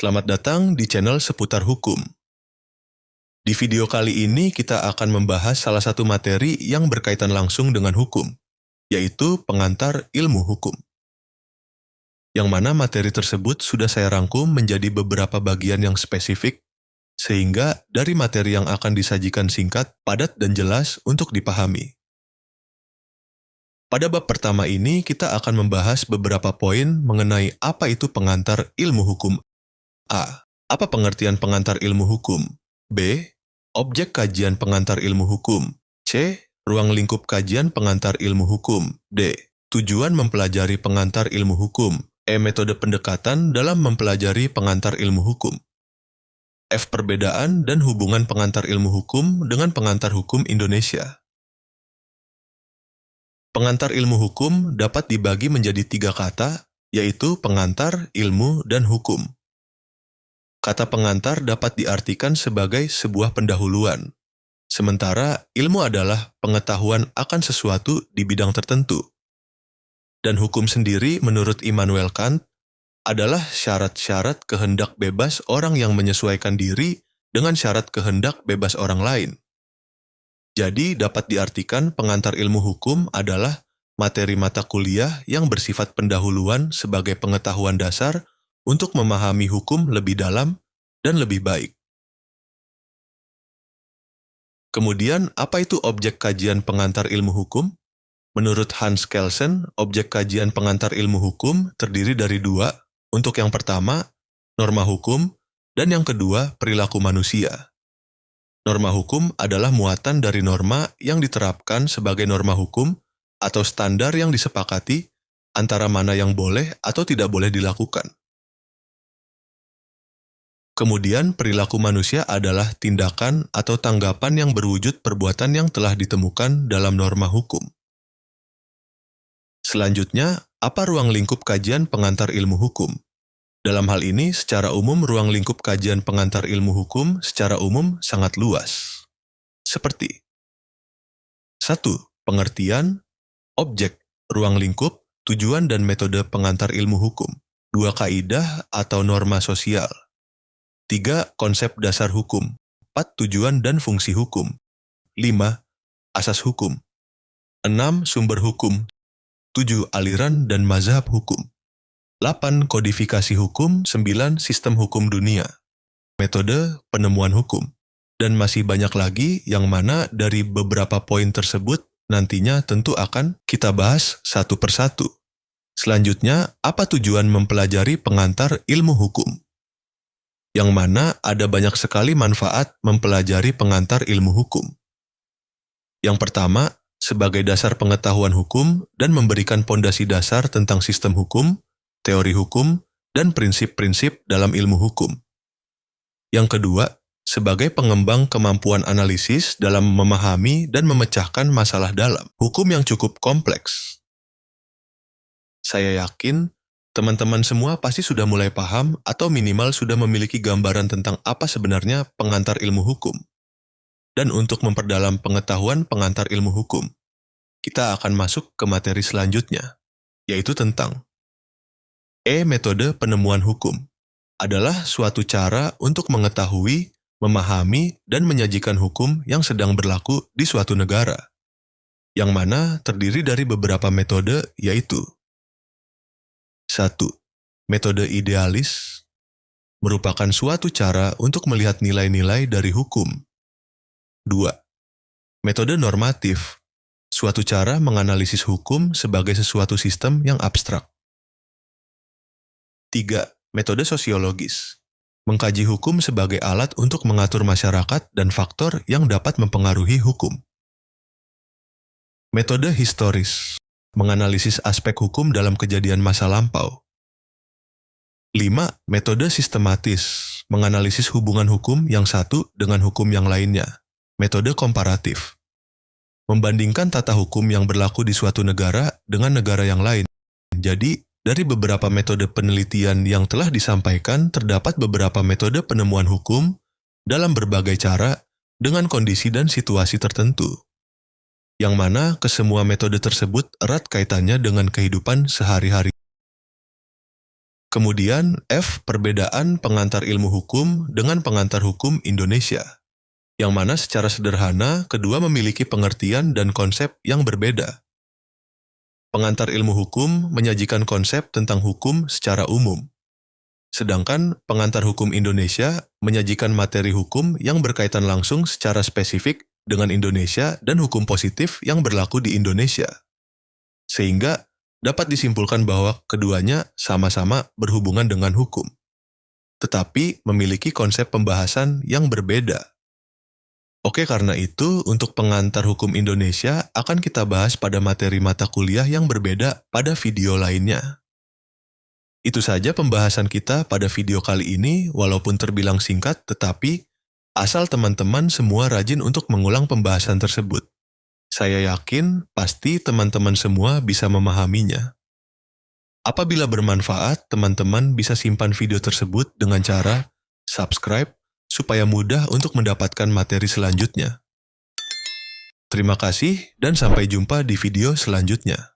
Selamat datang di channel seputar hukum. Di video kali ini kita akan membahas salah satu materi yang berkaitan langsung dengan hukum, yaitu pengantar ilmu hukum. Yang mana materi tersebut sudah saya rangkum menjadi beberapa bagian yang spesifik, sehingga dari materi yang akan disajikan singkat, padat, dan jelas untuk dipahami. Pada bab pertama ini, kita akan membahas beberapa poin mengenai apa itu pengantar ilmu hukum. A. Apa pengertian pengantar ilmu hukum? B. Objek kajian pengantar ilmu hukum. C. Ruang lingkup kajian pengantar ilmu hukum. D. Tujuan mempelajari pengantar ilmu hukum. E. Metode pendekatan dalam mempelajari pengantar ilmu hukum. F. Perbedaan dan hubungan pengantar ilmu hukum dengan pengantar hukum Indonesia. Pengantar ilmu hukum dapat dibagi menjadi 3 kata, yaitu pengantar, ilmu, dan hukum. Kata pengantar dapat diartikan sebagai sebuah pendahuluan, sementara ilmu adalah pengetahuan akan sesuatu di bidang tertentu. Dan hukum sendiri menurut Immanuel Kant adalah syarat-syarat kehendak bebas orang yang menyesuaikan diri dengan syarat kehendak bebas orang lain. Jadi dapat diartikan pengantar ilmu hukum adalah materi mata kuliah yang bersifat pendahuluan sebagai pengetahuan dasar untuk memahami hukum lebih dalam dan lebih baik. Kemudian, apa itu objek kajian pengantar ilmu hukum? Menurut Hans Kelsen, objek kajian pengantar ilmu hukum terdiri dari 2. Untuk yang pertama, norma hukum, dan yang kedua, perilaku manusia. Norma hukum adalah muatan dari norma yang diterapkan sebagai norma hukum atau standar yang disepakati antara mana yang boleh atau tidak boleh dilakukan. Kemudian, perilaku manusia adalah tindakan atau tanggapan yang berwujud perbuatan yang telah ditemukan dalam norma hukum. Selanjutnya, apa ruang lingkup kajian pengantar ilmu hukum? Dalam hal ini, secara umum ruang lingkup kajian pengantar ilmu hukum secara umum sangat luas. Seperti 1. Pengertian, objek, ruang lingkup, tujuan dan metode pengantar ilmu hukum. 2. Kaidah atau norma sosial. 3. Konsep dasar hukum. 4. Tujuan dan fungsi hukum. 5. Asas hukum. 6. Sumber hukum. 7. Aliran dan mazhab hukum. 8. Kodifikasi hukum. 9. Sistem hukum dunia. Metode penemuan hukum. Dan masih banyak lagi yang mana dari beberapa poin tersebut nantinya tentu akan kita bahas satu persatu. Selanjutnya, apa tujuan mempelajari pengantar ilmu hukum? Yang mana ada banyak sekali manfaat mempelajari pengantar ilmu hukum. Yang pertama, sebagai dasar pengetahuan hukum dan memberikan pondasi dasar tentang sistem hukum, teori hukum, dan prinsip-prinsip dalam ilmu hukum. Yang kedua, sebagai pengembang kemampuan analisis dalam memahami dan memecahkan masalah dalam hukum yang cukup kompleks. Saya yakin teman-teman semua pasti sudah mulai paham atau minimal sudah memiliki gambaran tentang apa sebenarnya pengantar ilmu hukum. Dan untuk memperdalam pengetahuan pengantar ilmu hukum, kita akan masuk ke materi selanjutnya, yaitu tentang metode penemuan hukum. Adalah suatu cara untuk mengetahui, memahami, dan menyajikan hukum yang sedang berlaku di suatu negara, yang mana terdiri dari beberapa metode, yaitu 1. Metode idealis merupakan suatu cara untuk melihat nilai-nilai dari hukum. 2. Metode normatif, suatu cara menganalisis hukum sebagai sesuatu sistem yang abstrak. 3. Metode sosiologis, mengkaji hukum sebagai alat untuk mengatur masyarakat dan faktor yang dapat mempengaruhi hukum. Metode historis, menganalisis aspek hukum dalam kejadian masa lampau. 5. Metode sistematis, menganalisis hubungan hukum yang satu dengan hukum yang lainnya. Metode komparatif, membandingkan tata hukum yang berlaku di suatu negara dengan negara yang lain. Jadi, dari beberapa metode penelitian yang telah disampaikan, terdapat beberapa metode penemuan hukum dalam berbagai cara dengan kondisi dan situasi tertentu. Yang mana kesemua metode tersebut erat kaitannya dengan kehidupan sehari-hari. Kemudian F. Perbedaan pengantar ilmu hukum dengan pengantar hukum Indonesia, yang mana secara sederhana kedua memiliki pengertian dan konsep yang berbeda. Pengantar ilmu hukum menyajikan konsep tentang hukum secara umum, sedangkan pengantar hukum Indonesia menyajikan materi hukum yang berkaitan langsung secara spesifik dengan Indonesia dan hukum positif yang berlaku di Indonesia. Sehingga dapat disimpulkan bahwa keduanya sama-sama berhubungan dengan hukum, tetapi memiliki konsep pembahasan yang berbeda. Oke, karena itu untuk pengantar hukum Indonesia akan kita bahas pada materi mata kuliah yang berbeda pada video lainnya. Itu saja pembahasan kita pada video kali ini, walaupun terbilang singkat, tetapi asal teman-teman semua rajin untuk mengulang pembahasan tersebut. Saya yakin pasti teman-teman semua bisa memahaminya. Apabila bermanfaat, teman-teman bisa simpan video tersebut dengan cara subscribe supaya mudah untuk mendapatkan materi selanjutnya. Terima kasih dan sampai jumpa di video selanjutnya.